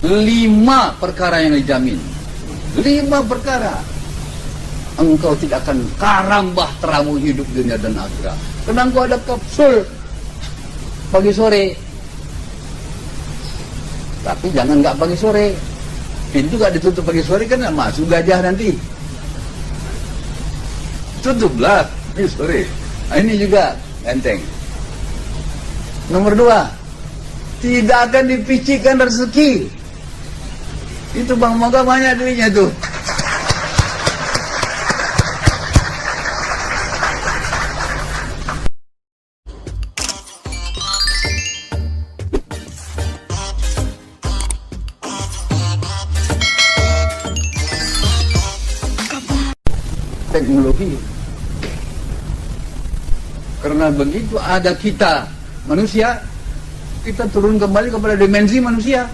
5 perkara yang dijamin. 5 perkara. Engkau tidak akan karam bahteramu hidup dunia dan akhirat. Karena engkau ada kapsul pagi sore. Tapi jangan nggak pagi sore. Pintu nggak ditutup pagi sore kan masuk gajah nanti. Tutuplah pagi sore. Nah, ini juga enteng. Nomor 2, tidak akan dipicikkan rezeki. Itu Bang Moga banyak duitnya tuh. Teknologi. Karena begitu ada kita manusia, kita turun kembali kepada dimensi manusia.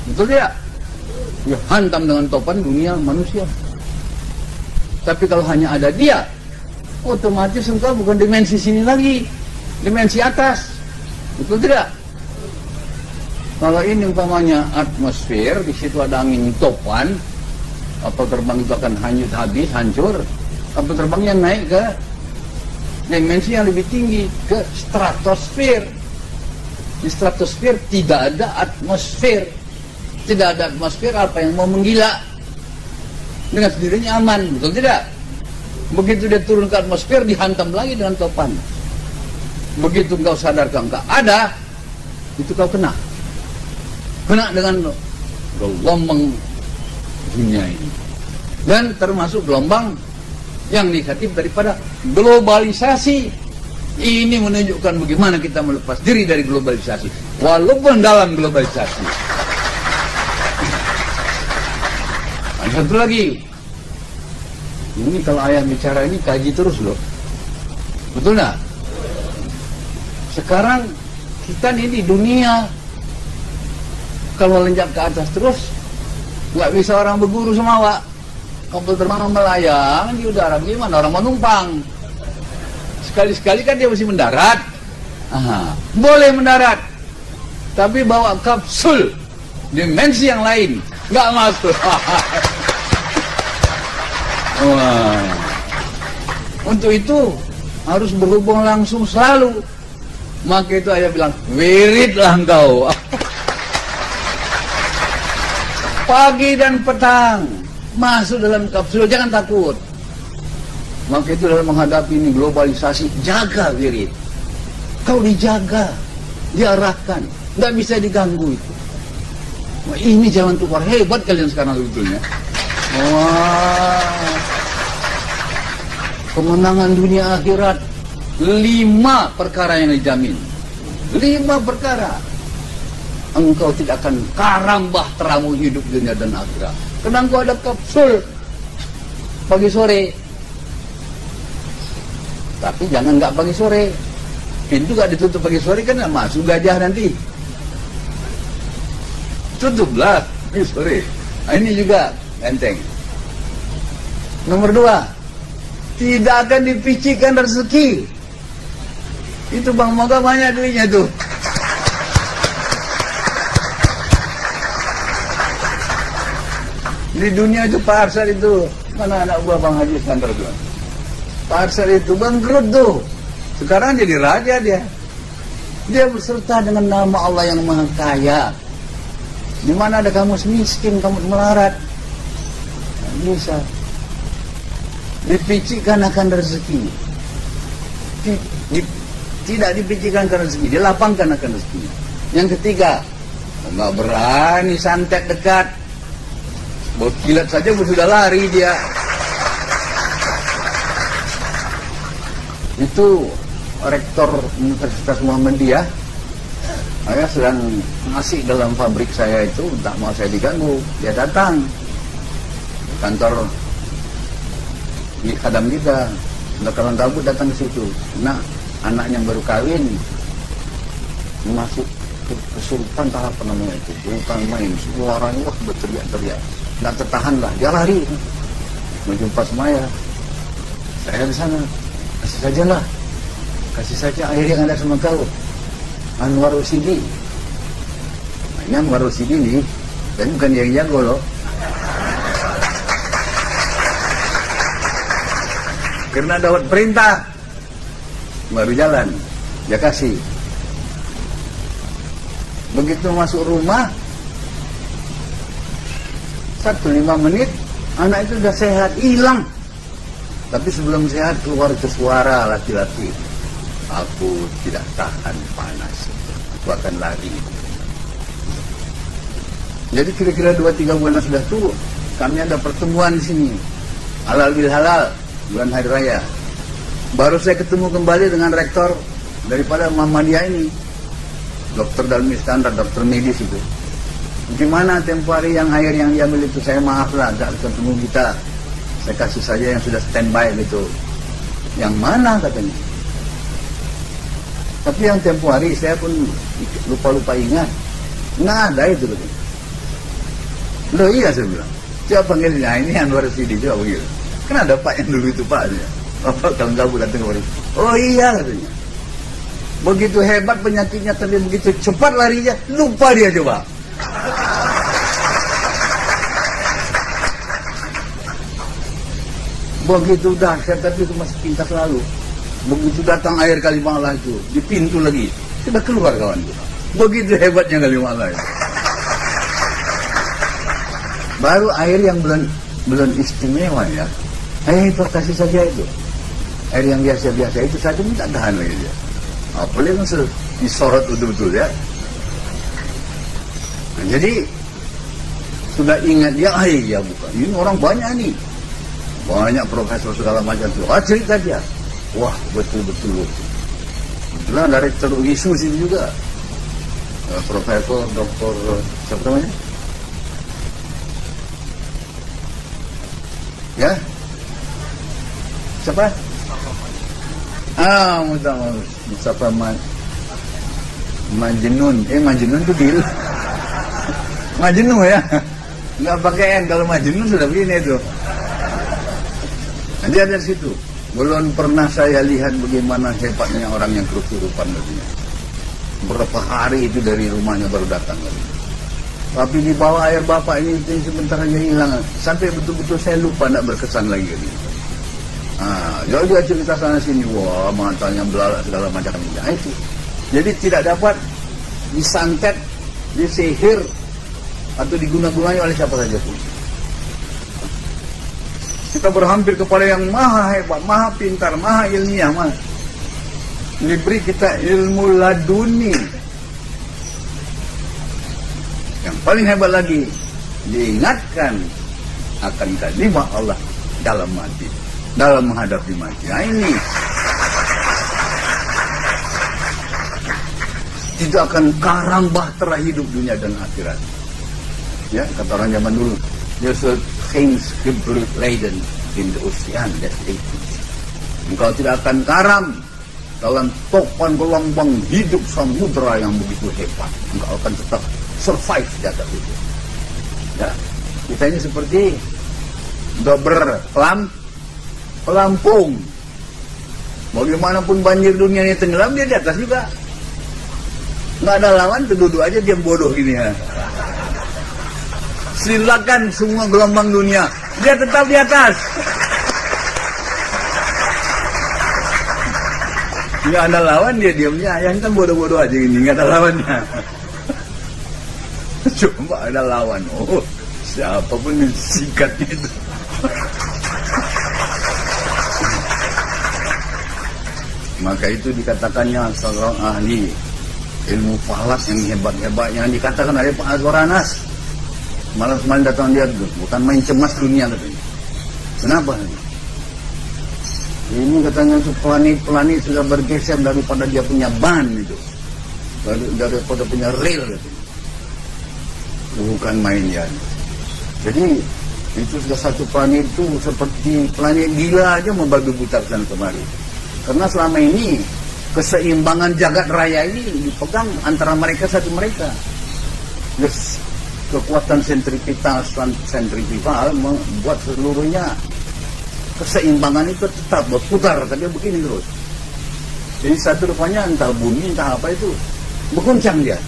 Betul tidak? Ya, hantam dengan topan dunia manusia. Tapi kalau hanya ada dia, otomatis engkau bukan dimensi sini lagi, dimensi atas. Betul tidak? Kalau ini umpamanya atmosfer, di situ ada angin topan, kapal terbang itu akan hanyut habis, hancur. Kapal terbangnya naik ke dimensi yang lebih tinggi, ke stratosfer. Di stratosfer tidak ada atmosfer. Tidak ada atmosfer, apa yang mau menggila? Dengan sendirinya aman, betul tidak? Begitu dia turun ke atmosfer, dihantam lagi dengan topan. Begitu kau sadar kau enggak ada, itu kau kena. Kena dengan gelombang dunia ini. Dan termasuk gelombang yang negatif daripada globalisasi. Ini menunjukkan bagaimana kita melepas diri dari globalisasi, walaupun dalam globalisasi. Ada satu lagi. Ini kalau ayah bicara ini kaji terus loh. Betul nggak? Sekarang kita ini di dunia, kalau lenjak ke atas terus, nggak bisa orang berguru semawa. Kapal terbang melayang di udara, gimana orang menumpang? Sekali-sekali kan dia mesti mendarat. Aha, boleh mendarat, tapi bawa kapsul dimensi yang lain, nggak masuk. Wah. Untuk itu harus berhubung langsung selalu. Maka itu ayah bilang, wiridlah engkau. Pagi dan petang masuk dalam kapsul, jangan takut. Maka itu dalam menghadapi ini globalisasi, jaga wirid. Kau dijaga, diarahkan, nggak bisa diganggu itu. Wah, ini jalan keluar hebat kalian sekarang sebetulnya. Wah, kemenangan dunia akhirat. 5 perkara yang dijamin. 5 perkara. Engkau tidak akan karam bahteramu hidup dunia dan akhirat. Karena engkau ada kapsul pagi sore. Tapi jangan nggak pagi sore. Pintu nggak ditutup pagi sore kan masuk gajah nanti. Tutuplah pagi sore. Nah, ini juga enteng. Nomor 2, tidak akan dipicikkan rezeki. Itu Bang Moga banyak duitnya tuh. Di dunia itu Pak Arsad itu, mana anak buah Bang Haji Iskandar bilang, Pak Arsad itu bangkrut tuh. Sekarang jadi raja dia. Dia berserta dengan nama Allah yang Maha Kaya. Di mana ada kamu miskin, kamu melarat, bisa dipicikkan akan rezeki. Tidak dipicikkan akan rezeki, dilapangkan akan rezeki. Yang ketiga, nggak berani santet dekat. Baru kilat saja sudah lari dia. Itu rektor Universitas Muhammadiyah. Saya sedang ngasih dalam pabrik saya itu, tak mau saya diganggu. Dia datang ke kantor di khadam kita. Bakalan Gabut datang ke situ. Nah, anaknya baru kawin, masuk kesulitan tahap apa namanya itu, bukan main. Semua orang wah berteriak-teriak. Nggak tertahan lah, dia lari menjumpa Semaya. Saya di sana, kasih saja lah, kasih saja air yang ada sama kau. Anwar Rusidi. Nah, ini Anwar Rusidi nih, Dan bukan dia yang jago loh. Karena dapat perintah baru jalan, dia kasih. Begitu masuk rumah 1-5 menit anak itu udah sehat, hilang. Tapi sebelum sehat keluar itu suara laki-laki, aku tidak tahan panas, aku akan lari. Jadi kira-kira 2-3 bulan sudah tuh kami ada pertemuan di sini, halal bil halal, bulan hari raya. Baru saya ketemu kembali dengan rektor daripada Muhammadiyah ini, dokter Dalmi Standar, dokter medis itu. Gimana tempo hari yang air yang diambil itu, saya maaf lah, tidak ketemu kita. Saya kasih saja yang sudah standby gitu. Yang mana katanya? Tapi yang tempo hari saya pun lupa-lupa ingat. Nggak ada itu katanya. Loh iya saya bilang. Coba panggilnya, ini Anwar Sidi, coba panggil. Kan ada Pak yang dulu itu Pak. Apa kalau kamu datang kemarin? Oh iya katanya. Begitu hebat penyakitnya, tapi begitu cepat larinya, lupa dia coba. Begitu dahsyat, tapi itu masih pintas lalu. Begitu datang air Kalimalang itu, di pintu lagi, sudah keluar kawan. Begitu hebatnya Kalimalang. Baru air yang belum istimewa ya. Itu kasih saja itu. Air yang biasa-biasa itu saja minta tahan lagi dia. Apalagi yang disorot betul-betul ya. Nah, jadi sudah ingat dia, ya bukan. Ini orang banyak nih. Banyak profesor segala macam itu. Cerita dia. Wah, betul-betul. Kebetulan dari isu sini juga. Profesor, dokter, siapa namanya? Ya? Siapa? Mustafa Majnun. Majnun itu bil. Majnun ya? Nggak pakai N, kalau Majnun sudah begini itu. Nanti ada di situ. Belum pernah saya lihat bagaimana hebatnya orang yang kesurupan katanya. Berapa hari itu dari rumahnya baru datang lagi. Tapi di bawah air bapak ini sebentar aja hilang. Sampai betul-betul saya lupa, tidak berkesan lagi. Jadi dia cerita sana sini, wah matanya belalak segala macam. Nah, itu. Jadi tidak dapat disantet, disihir atau diguna-gunanya oleh siapa saja pun. Kita berhampir kepada yang maha hebat, maha pintar, maha ilmiah, diberi kita ilmu laduni. Yang paling hebat lagi, diingatkan akan kalimat Allah dalam mati, dalam menghadapi mati. Nah, ini tidak akan karam bahtera hidup dunia dan akhirat. Ya, kata orang zaman dulu, there's a things laden in the ocean that ages. Engkau tidak akan karam dalam topan gelombang hidup samudra yang begitu hebat. Engkau akan tetap survive di atas itu. Ya, kita ini seperti dober pelampung. Bagaimanapun banjir dunia ini tenggelam, dia di atas juga. Nggak ada lawan, duduk aja diam bodoh gini ya. Silakan semua gelombang dunia, dia tetap di atas. Nggak ada lawan, dia diamnya. Yang kan bodoh-bodoh aja ini, nggak ada lawannya. Coba ada lawan, oh siapapun yang sikatnya itu. Maka itu dikatakannya seorang ahli ilmu falak yang hebat-hebat yang dikatakan oleh Pak Azwar Anas. Malam semalam datang dia tuh, bukan main cemas dunia katanya. Kenapa? Ini katanya itu planet-planet sudah bergeser daripada dia punya ban itu, daripada punya rel katanya. Bukan main ya. Jadi itu sudah satu planet itu seperti planet gila aja membagi buta sana kemari. Karena selama ini keseimbangan jagat raya ini dipegang antara mereka satu mereka. Yes. Kekuatan sentrifugal membuat seluruhnya keseimbangan itu tetap berputar, tapi begini terus. Jadi satu rupanya entah bumi entah apa itu berguncang dia.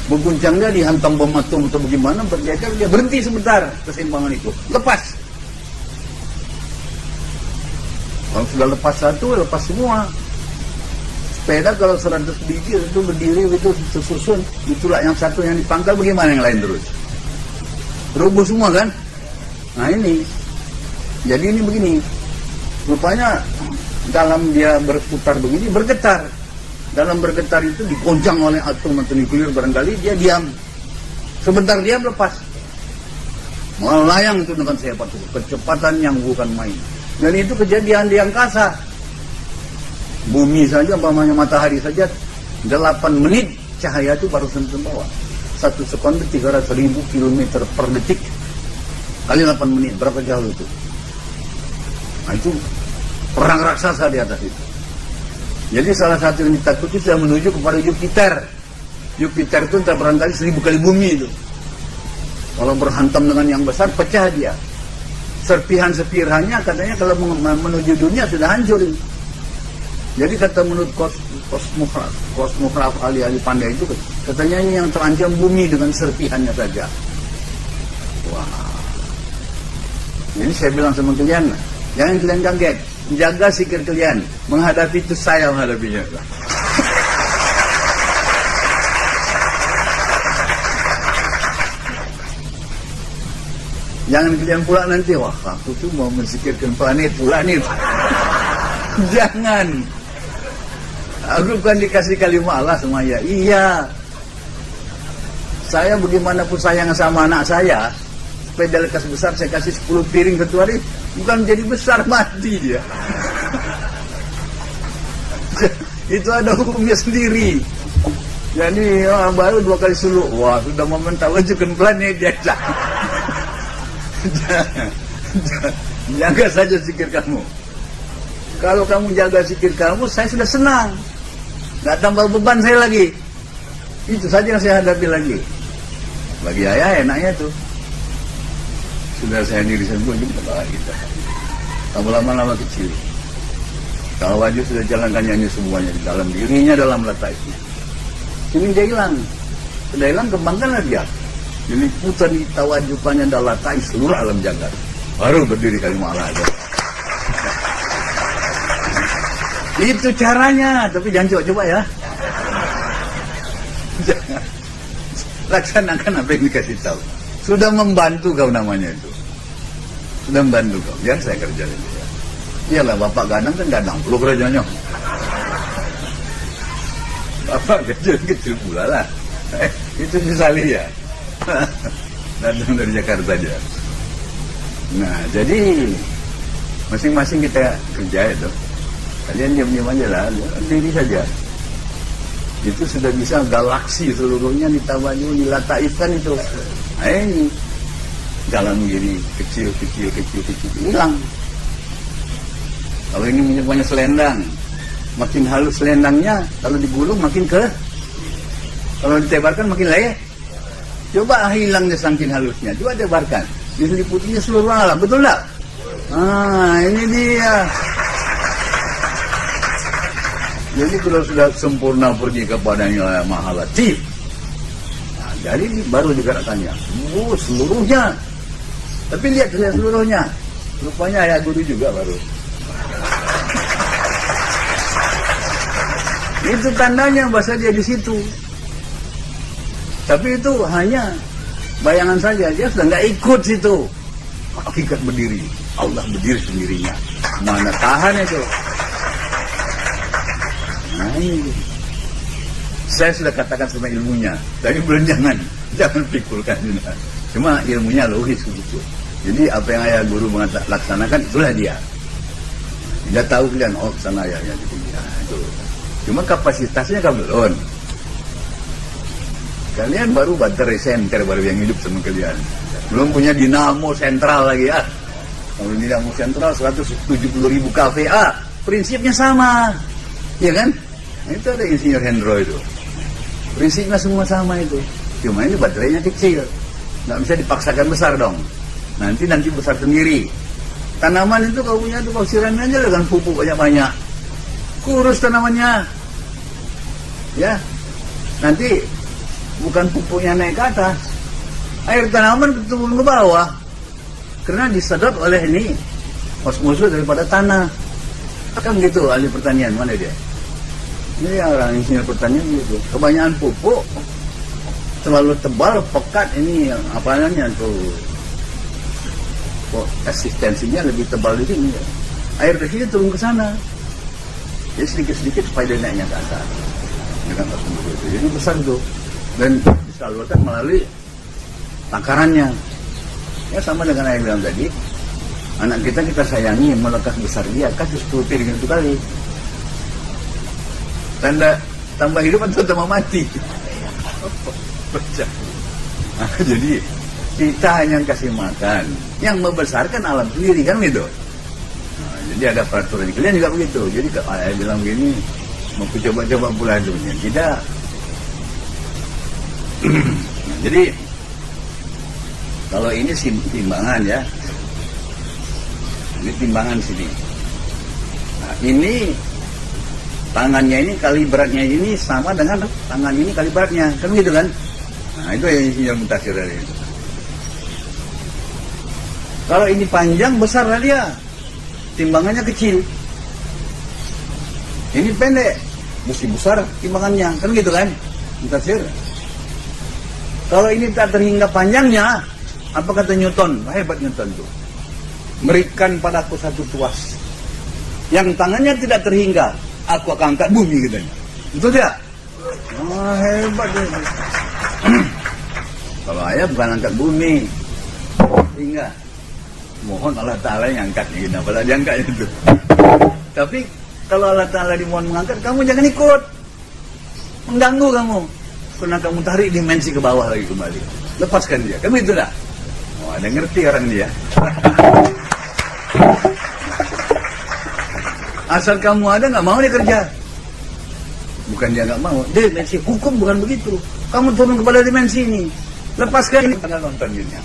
Berguncang dia, dihantam bom atom atau bagaimana, bergeser, dia berhenti sebentar keseimbangan itu, lepas. Kalau sudah lepas satu, lepas semua. Sepeda kalau 100 biji itu berdiri itu tersusun, itulah yang satu yang dipangkal, bagaimana yang lain terus? Rubuh semua kan? Nah ini, jadi ini begini, rupanya dalam dia berputar begini, bergetar. Dalam bergetar itu digoncang oleh atom atau nuklir, barangkali dia diam. Sebentar diam, lepas. Melayang itu dengan sehebat itu, kecepatan yang bukan main. Dan itu kejadian di angkasa. Bumi saja, umpamanya matahari saja, 8 menit cahaya itu baru sentuh bawah. 1 sekonde 300.000 km per detik. Kali 8 menit, berapa jauh itu? Nah itu perang raksasa di atas itu. Jadi salah satu yang ditakuti sudah menuju kepada Jupiter. Jupiter itu entah barangkali 1000 kali bumi itu. Kalau berhantam dengan yang besar, pecah dia. Serpihan-serpihannya katanya kalau menuju dunia sudah hancur. Jadi kata menurut kosmograf ahli-ahli pandai itu, katanya ini yang terancam bumi dengan serpihannya saja. Wah. Jadi saya bilang sama kalian, jangan kalian kaget, jaga sikir kalian. Menghadapi itu saya menghadapinya. Jangan kalian pula nanti, wah aku tuh mau mensikirkan planet pula nih. Jangan. Aku kan dikasih kalimat Allah sama ya. Iya. Saya bagaimanapun sayang sama anak saya, sepeda lekas besar saya kasih 10 piring satu hari, bukan jadi besar, mati dia. Itu ada hukumnya sendiri. Jadi baru 2 kali suluh, wah sudah mementah wajukan planet dia. Jaga saja zikir kamu. Kalau kamu jaga zikir kamu, saya sudah senang. Nggak tambah beban saya lagi. Itu saja yang saya hadapi lagi. Bagi ayah enaknya tuh. Sudah saya diri sendiri juga kita. Tambah lama-lama kecil. Kalau wajib sudah jalankannya ini semuanya di dalam dirinya, dalam letak itu. Ini dia hilang. Sudah hilang, kembangkanlah dia. Diliputan di tawajukannya dalam letak seluruh alam jagat. Baru berdiri kalimat Allah. Itu caranya, tapi jangan coba-coba ya. Laksanakan apa yang dikasih tahu. Sudah membantu kau namanya itu. Sudah membantu kau. Jangan saya kerja itu ya. Iyalah bapak gadang kan gadang, perlu kerjanya. Bapak kecil-kecil pula lah. Itu si Salih ya. Datang dari Jakarta dia. Nah, jadi masing-masing kita kerja itu. Kalian diam-diam aja lah, diri saja. Itu sudah bisa galaksi seluruhnya ditawaju, dilataifkan itu. Nah ini jalan kiri kecil, hilang. Kalau ini punya selendang, makin halus selendangnya, kalau digulung makin kalau ditebarkan makin leleh. Coba hilangnya saking halusnya, coba tebarkan, diseliputinya seluruh alam, betul tak? Ah, ini dia. Jadi kalau sudah sempurna pergi kepada nilai Maha Latif, nah, jadi baru dikatakannya, seluruhnya. Tapi lihat seluruhnya, rupanya ayah guru juga baru. Itu tandanya bahasa dia di situ. Tapi itu hanya bayangan saja, dia sudah nggak ikut situ. Hakikat berdiri, Allah berdiri sendirinya. Mana tahan itu? Nah ini, saya sudah katakan sama ilmunya, tapi belum jangan pikulkan. Cuma ilmunya logis begitu. Jadi apa yang ayah guru laksanakan itulah dia. Dia tahu kalian, oh sana ayahnya gitu. Ya, itu. Cuma kapasitasnya kan belum. Kalian baru baterai senter baru yang hidup sama kalian. Belum punya dinamo sentral lagi ya. Kalau dinamo sentral 170.000 kVA, prinsipnya sama, ya kan? Itu ada insinyur Hendro itu. Prinsipnya semua sama itu. Cuma ini baterainya kecil. Nggak bisa dipaksakan besar dong. Nanti besar sendiri. Tanaman itu kalau punya itu kau siram aja dengan pupuk banyak-banyak. Kurus tanamannya. Ya. Nanti bukan pupuknya naik ke atas. Air tanaman turun ke bawah. Karena disedot oleh ini osmosis daripada tanah. Kan gitu ahli pertanian, mana dia? Ini orang insinyur pertanian gitu. Kebanyakan pupuk terlalu tebal, pekat, ini apa namanya tuh, eksistensinya lebih tebal di sini. Air kecil turun ke sana. Jadi sedikit-sedikit supaya dia naiknya ke atas. Dengan osmosis itu. Jadi besar tuh. Dan disalurkan melalui takarannya. Ya sama dengan yang bilang tadi, anak kita sayangi, melekas besar dia, kan justru piring itu kali. Tanda tambah hidup atau tambah mati. Nah, jadi kita hanya kasih makan, yang membesarkan alam sendiri kan gitu. Nah, jadi ada peraturan kalian juga begitu. Jadi kalau ayah bilang begini, mau coba-coba bulan dunia, tidak. Nah, jadi kalau ini timbangan ya, ini timbangan sini. Nah, ini tangannya ini kali beratnya ini sama dengan tangan ini kali beratnya, kan gitu kan? Nah itu yang mutakhir dari itu. Kalau ini panjang besar lah dia, timbangannya kecil. Ini pendek, mesti besar timbangannya, kan gitu kan? Mutakhir. Kalau ini tak terhingga panjangnya, apa kata Newton? Hebat Newton tuh. Berikan padaku satu tuas yang tangannya tidak terhingga, aku akan angkat bumi katanya. Betul tidak? Oh, hebat dia. Kalau ayah bukan angkat bumi, hingga mohon Allah Ta'ala yang angkatnya gitu. Apalagi diangkatnya itu. Tapi kalau Allah Ta'ala dimohon mengangkat, kamu jangan ikut. Mengganggu kamu. Karena kamu tarik dimensi ke bawah lagi kembali. Lepaskan dia. Kamu itu dah. Oh, ada ngerti orang dia. Asal kamu ada, nggak mau dia kerja. Bukan dia nggak mau, dimensi hukum bukan begitu. Kamu turun kepada dimensi ini, lepaskan ini. Karena nonton dunia.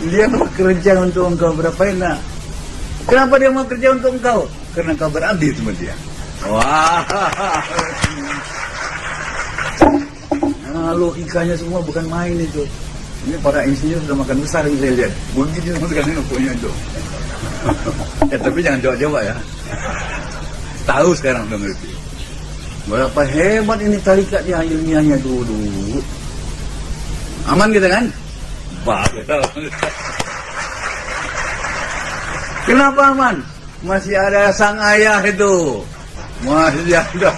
Dia mau kerja untuk engkau berapa enak. Kenapa dia mau kerja untuk engkau? Karena engkau berarti sama dia. Wah, nah, logikanya semua bukan main itu. Ini para insinyur sudah makan besar yang saya lihat. Begitu sekarang punya itu. Ya tapi jangan coba-coba ya. Tahu sekarang udah ngerti. Berapa hebat ini tarikatnya ilmiahnya dulu. Aman kita kan? Bagus. Kenapa aman? Masih ada sang ayah itu. Masih ada.